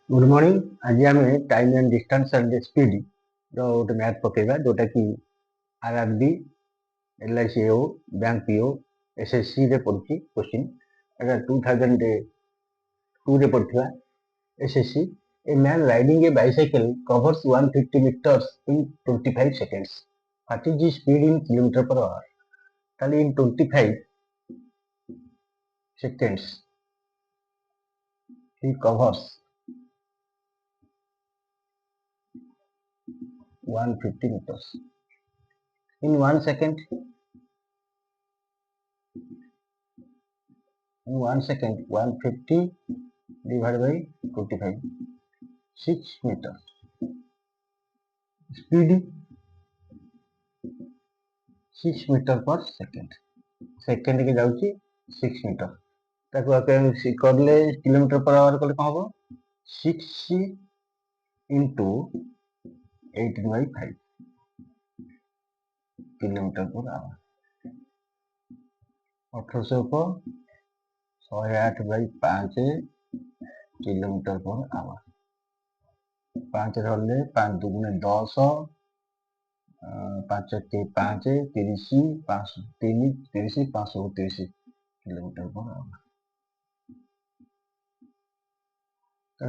Good morning. आज आम time and distance and speed गोटे मैथ पकेबा जोटा कि आरआरबी एलआईसीओ बैंक पीओ एसएससी रे पड़ुची क्वेश्चन एटा 2002 रे पड़थिला SSC. A man riding a bicycle covers 150 meters in 25 seconds. What is the speed in kilometer per hour? ताली in 25 seconds he covers 150 meters. In 1 second, 150 divided by 25, 6 meter. Speed 6 meter per second. Second के जाउची 6 metre ताको करले kilometre per our कले कौन हम 6 into 18/5 kilometre per our 1800 को 108/5 kilometre per our 5 धरले 5 दुगुणे 10 5 के 5 30 5 3 30 530 किलोमीटर पर आवर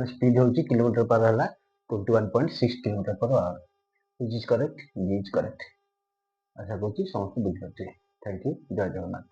स्पीड होची किलोमीटर पर हला 21.6 kilometre per hour which is correct. आशा करूँ समस्त बुझे। Thank you. जय जगन्नाथ।